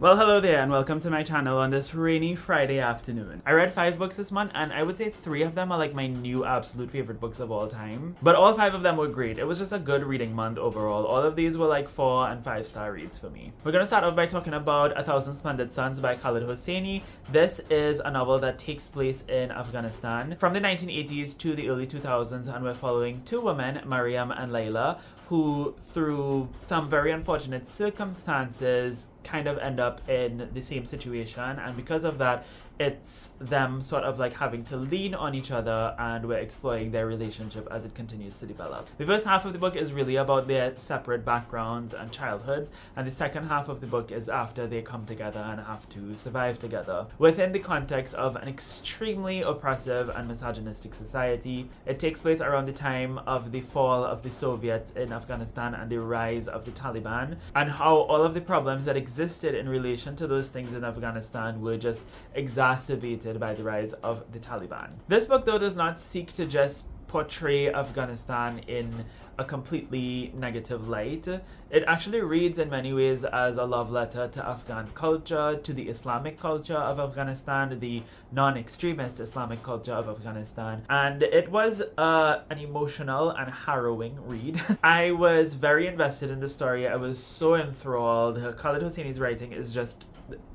Well, hello there and welcome to my channel on this rainy Friday afternoon. I read 5 books this month and I would say 3 of them are like my new absolute favorite books of all time. But all 5 of them were great. It was just a good reading month overall. All of these were like 4 and 5-star reads for me. We're gonna start off by talking about 1,000 Splendid Suns by Khaled Hosseini. This is a novel that takes place in Afghanistan from the 1980s to the early 2000s, and we're following 2 women, Mariam and Layla, who through some very unfortunate circumstances kind of end up in the same situation, and because of that it's them sort of like having to lean on each other, and we're exploring their relationship as it continues to develop. The first half of the book is really about their separate backgrounds and childhoods, and the second half of the book is after they come together and have to survive together within the context of an extremely oppressive and misogynistic society. It takes place around the time of the fall of the Soviets in Afghanistan and the rise of the Taliban, and how all of the problems that existed in relation to those things in Afghanistan were just exacerbated by the rise of the Taliban. This book, though, does not seek to just portray Afghanistan in a completely negative light. It actually reads in many ways as a love letter to Afghan culture, to the Islamic culture of Afghanistan, the non-extremist Islamic culture of Afghanistan, and it was an emotional and harrowing read. I was very invested in the story. I was so enthralled. Khaled Hosseini's writing is just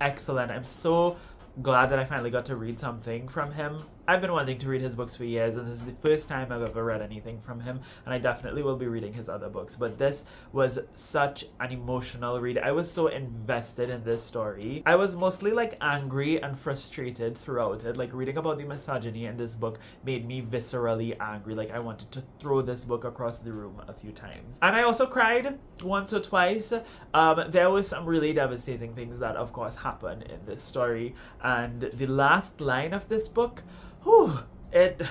excellent. I'm so glad that I finally got to read something from him. I've been wanting to read his books for years, and this is the first time I've ever read anything from him, and I definitely will be reading his other books, but this was such an emotional read. I was so invested in this story. I was mostly like angry and frustrated throughout it. Like, reading about the misogyny in this book made me viscerally angry. Like, I wanted to throw this book across the room a few times. And I also cried once or twice. There were some really devastating things that of course happen in this story, and the last line of this book, it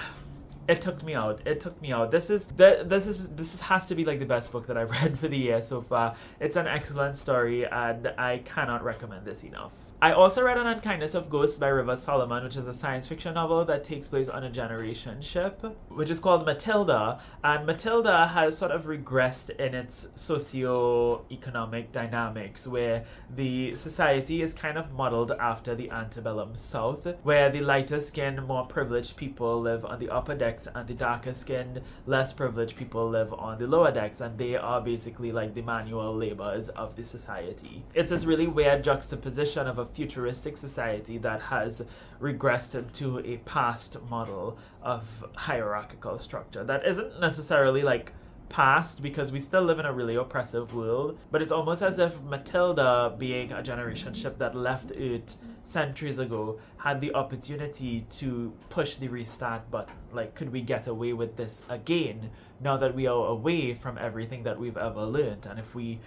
took me out. It took me out. This has to be like the best book that I've read for the year so far. It's an excellent story, and I cannot recommend this enough. I also read An Unkindness of Ghosts by River Solomon, which is a science fiction novel that takes place on a generation ship, which is called Matilda, and Matilda has sort of regressed in its socio-economic dynamics, where the society is kind of modeled after the antebellum South, where the lighter-skinned, more privileged people live on the upper decks, and the darker-skinned, less privileged people live on the lower decks, and they are basically like the manual laborers of the society. It's this really weird juxtaposition of a futuristic society that has regressed into a past model of hierarchical structure that isn't necessarily like past, because we still live in a really oppressive world, but it's almost as if Matilda, being a generation ship that left Earth centuries ago, had the opportunity to push the restart button. Like, could we get away with this again now that we are away from everything that we've ever learned? And if we,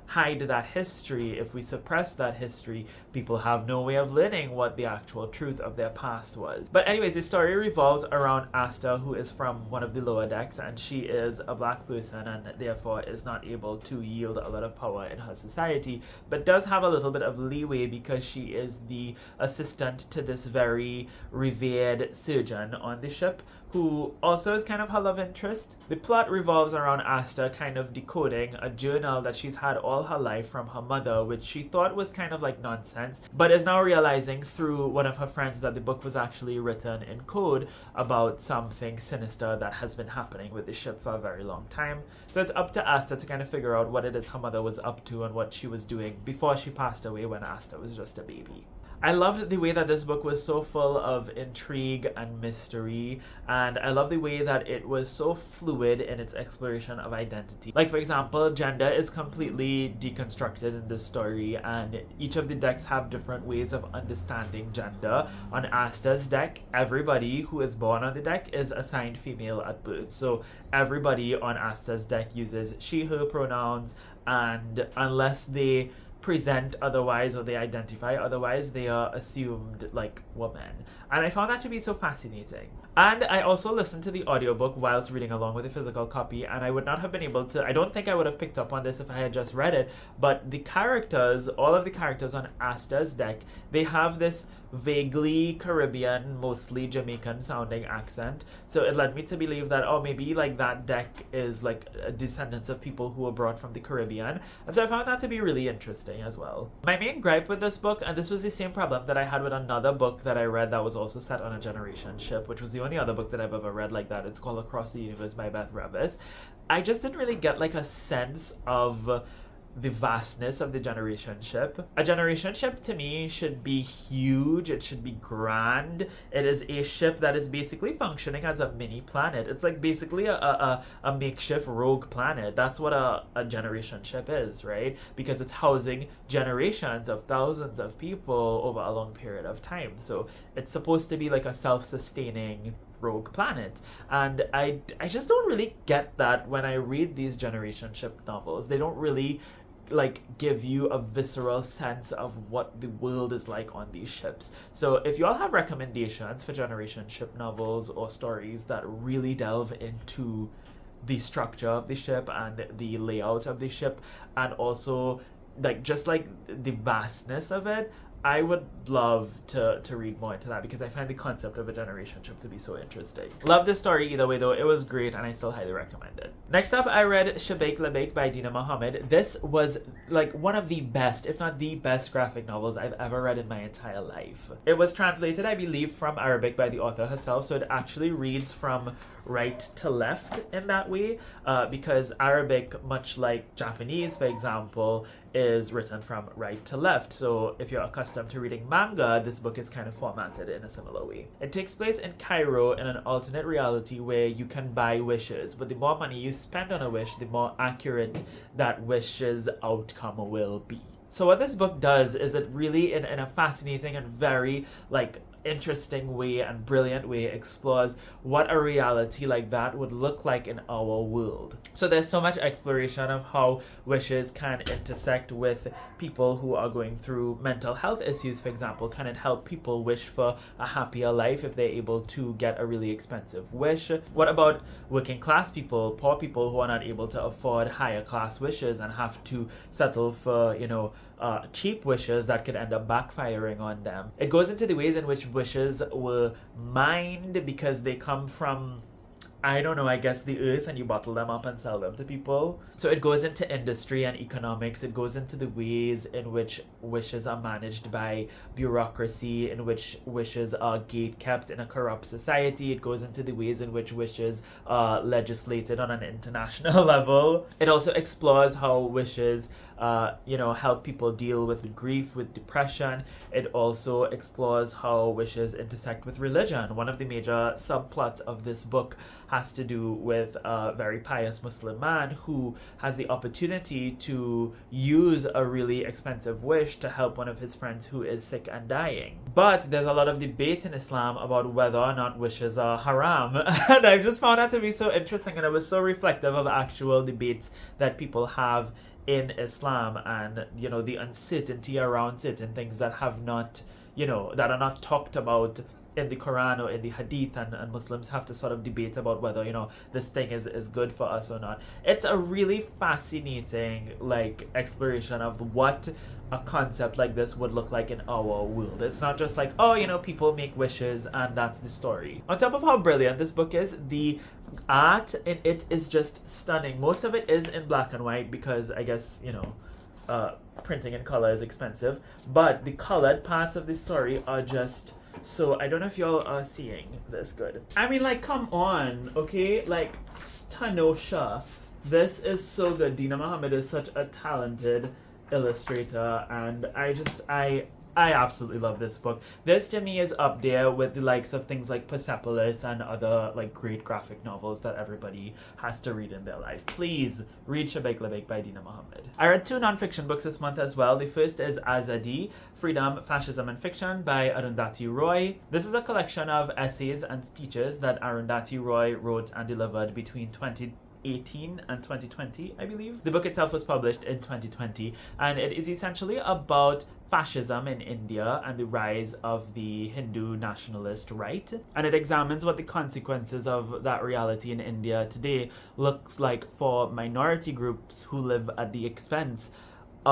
hide that history, if we suppress that history, people have no way of learning what the actual truth of their past was. But anyways, the story revolves around Asta, who is from one of the lower decks, and she is a black person and therefore is not able to yield a lot of power in her society, but does have a little bit of leeway because she is the assistant to this very revered surgeon on the ship, who also is kind of her love interest. The plot revolves around Asta kind of decoding a journal that she's had all her life from her mother, which she thought was kind of like nonsense, but is now realizing through one of her friends that the book was actually written in code about something sinister that has been happening with the ship for a very long time. So it's up to Asta to kind of figure out what it is her mother was up to and what she was doing before she passed away when Asta was just a baby. I loved the way that this book was so full of intrigue and mystery, and I love the way that it was so fluid in its exploration of identity. Like, for example, gender is completely deconstructed in this story, and each of the decks have different ways of understanding gender. On Asta's deck, everybody who is born on the deck is assigned female at birth, so everybody on Asta's deck uses she/her pronouns, and unless they present otherwise or they identify otherwise, they are assumed like women. And I found that to be so fascinating. And I also listened to the audiobook whilst reading along with the physical copy, and I would not have been able to, I don't think I would have picked up on this if I had just read it, but the characters, all of the characters on Asta's deck, they have this vaguely Caribbean, mostly Jamaican sounding accent. So it led me to believe that, oh, maybe like that deck is like descendants of people who were brought from the Caribbean. And so I found that to be really interesting as well. My main gripe with this book, and this was the same problem that I had with another book that I read that was also set on a generation ship, which was the only other book that I've ever read like that. It's called Across the Universe by Beth Revis. I just didn't really get like a sense of the vastness of the generation ship. A generation ship to me should be huge, it should be grand. It is a ship that is basically functioning as a mini planet. It's like basically a makeshift rogue planet. That's what a generation ship is, right? Because it's housing generations of thousands of people over a long period of time. So it's supposed to be like a self-sustaining rogue planet, and I just don't really get that when I read these generation ship novels. They don't really like give you a visceral sense of what the world is like on these ships. So if you all have recommendations for generation ship novels or stories that really delve into the structure of the ship and the layout of the ship, and also like just like the vastness of it, I would love to read more into that, because I find the concept of a generation ship to be so interesting. Love this story either way though. It was great and I still highly recommend it. Next up, I read Shubeik, Lubeik by Deena Mohamed. This was like one of the best, if not the best, graphic novels I've ever read in my entire life. It was translated, I believe, from Arabic by the author herself, so it actually reads from right to left in that way, because Arabic, much like Japanese, for example, is written from right to left. So if you're accustomed to reading manga, this book is kind of formatted in a similar way. It takes place in Cairo in an alternate reality where you can buy wishes, but the more money you spend on a wish, the more accurate that wish's outcome will be. So what this book does is it really, in a fascinating and very like interesting way and brilliant way, explores what a reality like that would look like in our world. So there's so much exploration of how wishes can intersect with people who are going through mental health issues, for example. Can it help people wish for a happier life if they're able to get a really expensive wish? What about working class people, poor people who are not able to afford higher class wishes and have to settle for, cheap wishes that could end up backfiring on them? It goes into the ways in which wishes were mined because they come from, I don't know, I guess the earth, and you bottle them up and sell them to people. So it goes into industry and economics. It goes into the ways in which wishes are managed by bureaucracy, in which wishes are gate-kept in a corrupt society. It goes into the ways in which wishes are legislated on an international level. It also explores how wishes help people deal with grief, with depression. It also explores how wishes intersect with religion. One of the major subplots of this book has to do with a very pious Muslim man who has the opportunity to use a really expensive wish to help one of his friends who is sick and dying. But there's a lot of debate in Islam about whether or not wishes are haram. And I just found that to be so interesting, and it was so reflective of actual debates that people have in Islam, and the uncertainty around certain things that have not that are not talked about in the Quran or in the Hadith, and Muslims have to sort of debate about whether this thing is good for us or not. It's a really fascinating exploration of what a concept like this would look like in our world. It's not just like, people make wishes and that's the story. On top of how brilliant this book is, the art in it is just stunning. Most of it is in black and white because I guess printing in color is expensive, but the colored parts of the story are just so, I don't know if y'all are seeing this good. I mean, come on, okay? Stanosha. This is so good. Deena Mohamed is such a talented illustrator, and I absolutely love this book. This to me is up there with the likes of things like Persepolis and other great graphic novels that everybody has to read in their life. Please read Shubeik Lubeik by Deena Mohamed. I read 2 nonfiction books this month as well. The first is Azadi, Freedom, Fascism and Fiction by Arundathi Roy. This is a collection of essays and speeches that Arundathi Roy wrote and delivered between 2018 and 2020, I believe. The book itself was published in 2020, and it is essentially about fascism in India and the rise of the Hindu nationalist right. And it examines what the consequences of that reality in India today looks like for minority groups who live at the expense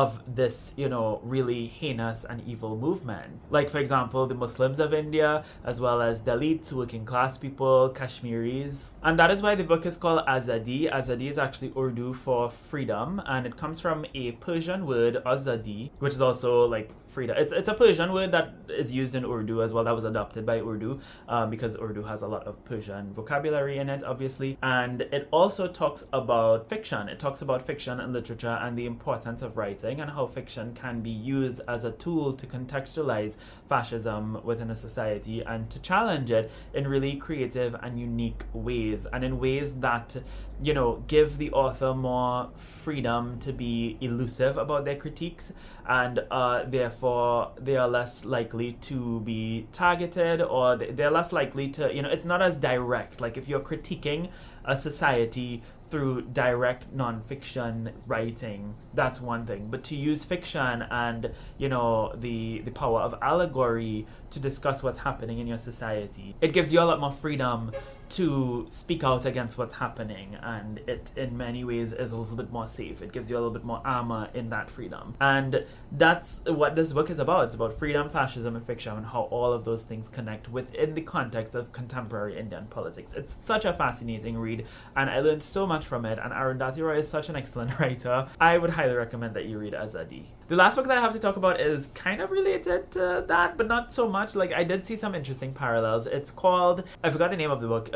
of this, you know, really heinous and evil movement. Like, for example, the Muslims of India, as well as Dalits, working class people, Kashmiris. And that is why the book is called Azadi. Azadi is actually Urdu for freedom, and it comes from a Persian word, Azadi, which is also like freedom. It's a Persian word that is used in Urdu as well, that was adopted by Urdu, because Urdu has a lot of Persian vocabulary in it, obviously. And it also talks about fiction. It talks about fiction and literature and the importance of writing and how fiction can be used as a tool to contextualize fascism within a society and to challenge it in really creative and unique ways, and in ways that, you know, give the author more freedom to be elusive about their critiques, and therefore they are less likely to be targeted, or they're less likely to, you know, it's not as direct. Like if you're critiquing a society through direct non-fiction writing, that's one thing, but to use fiction and, you know, the power of allegory to discuss what's happening in your society, it gives you a lot more freedom to speak out against what's happening, and it in many ways is a little bit more safe. It gives you a little bit more armor in that freedom, and that's what this book is about. It's about freedom, fascism, and fiction, and how all of those things connect within the context of contemporary Indian politics. It's such a fascinating read, and I learned so much from it, and Arundathi Roy is such an excellent writer. I would highly recommend that you read Azadi. The last book that I have to talk about is kind of related to that, but not so much. Like, I did see some interesting parallels. It's called, I forgot the name of the book,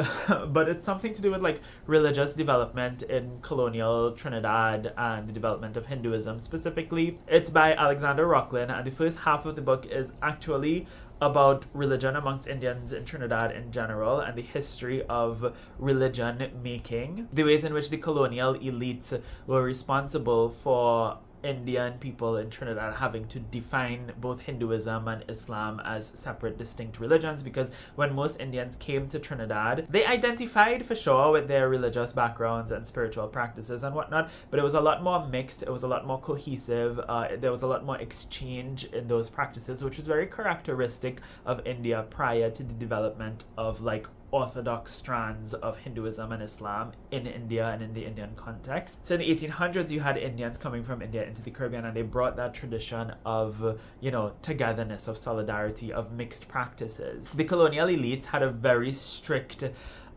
but it's something to do with like religious development in colonial Trinidad and the development of Hinduism specifically. It's by Alexander Rocklin, and the first half of the book is actually about religion amongst Indians in Trinidad in general, and the history of religion making, the ways in which the colonial elites were responsible for Indian people in Trinidad having to define both Hinduism and Islam as separate, distinct religions, because when most Indians came to Trinidad, they identified for sure with their religious backgrounds and spiritual practices and whatnot, but it was a lot more mixed, it was a lot more cohesive, there was a lot more exchange in those practices, which was very characteristic of India prior to the development of like orthodox strands of Hinduism and Islam in India and in the Indian context. So in the 1800s, you had Indians coming from India into the Caribbean, and they brought that tradition of, you know, togetherness, of solidarity, of mixed practices. The colonial elites had a very strict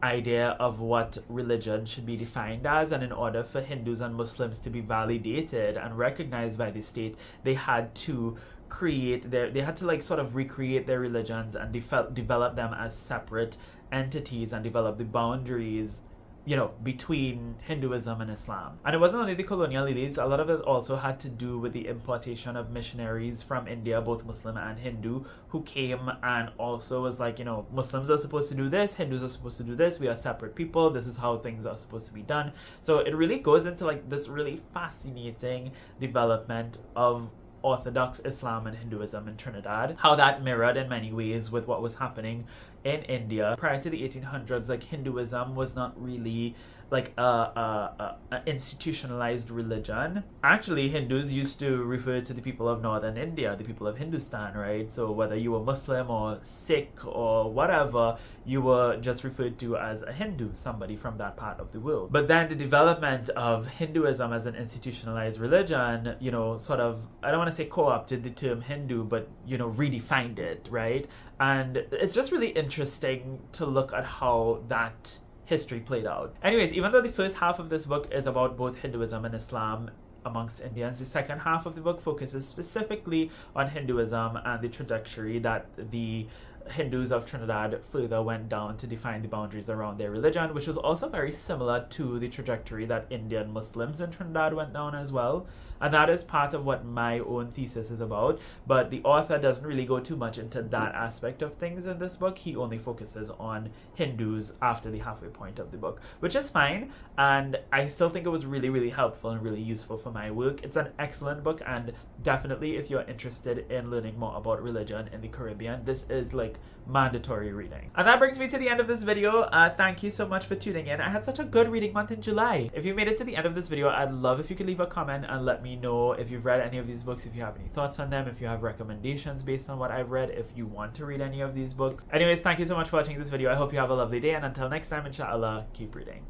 idea of what religion should be defined as, and in order for Hindus and Muslims to be validated and recognized by the state, they had to they had to like sort of recreate their religions and develop them as separate entities and develop the boundaries, you know, between Hinduism and Islam. And it wasn't only the colonial elites, a lot of it also had to do with the importation of missionaries from India, both Muslim and Hindu, who came and also was like, you know, Muslims are supposed to do this, Hindus are supposed to do this, we are separate people, this is how things are supposed to be done. So it really goes into like this really fascinating development of Orthodox Islam and Hinduism in Trinidad, how that mirrored in many ways with what was happening in India. Prior to the 1800s, like Hinduism was not really like a institutionalized religion. Actually, Hindus used to refer to the people of northern India, the people of Hindustan, right? So whether you were Muslim or Sikh or whatever, you were just referred to as a Hindu, somebody from that part of the world. But then the development of Hinduism as an institutionalized religion, you know, sort of, I don't want to say co-opted the term Hindu, but, you know, redefined it, right? And it's just really interesting to look at how that history played out. Anyways, even though the first half of this book is about both Hinduism and Islam amongst Indians, the second half of the book focuses specifically on Hinduism and the trajectory that the Hindus of Trinidad further went down to define the boundaries around their religion, which was also very similar to the trajectory that Indian Muslims in Trinidad went down as well. And that is part of what my own thesis is about, but the author doesn't really go too much into that aspect of things in this book. He only focuses on Hindus after the halfway point of the book, which is fine, and I still think it was really, really helpful and really useful for my work. It's an excellent book, and definitely if you're interested in learning more about religion in the Caribbean, this is like mandatory reading. And that brings me to the end of this video. Thank you so much for tuning in. I had such a good reading month in July. If you made it to the end of this video, I'd love if you could leave a comment and let me know if you've read any of these books, if you have any thoughts on them, if you have recommendations based on what I've read, if you want to read any of these books. Anyways, thank you so much for watching this video. I hope you have a lovely day, and until next time, inshallah, keep reading.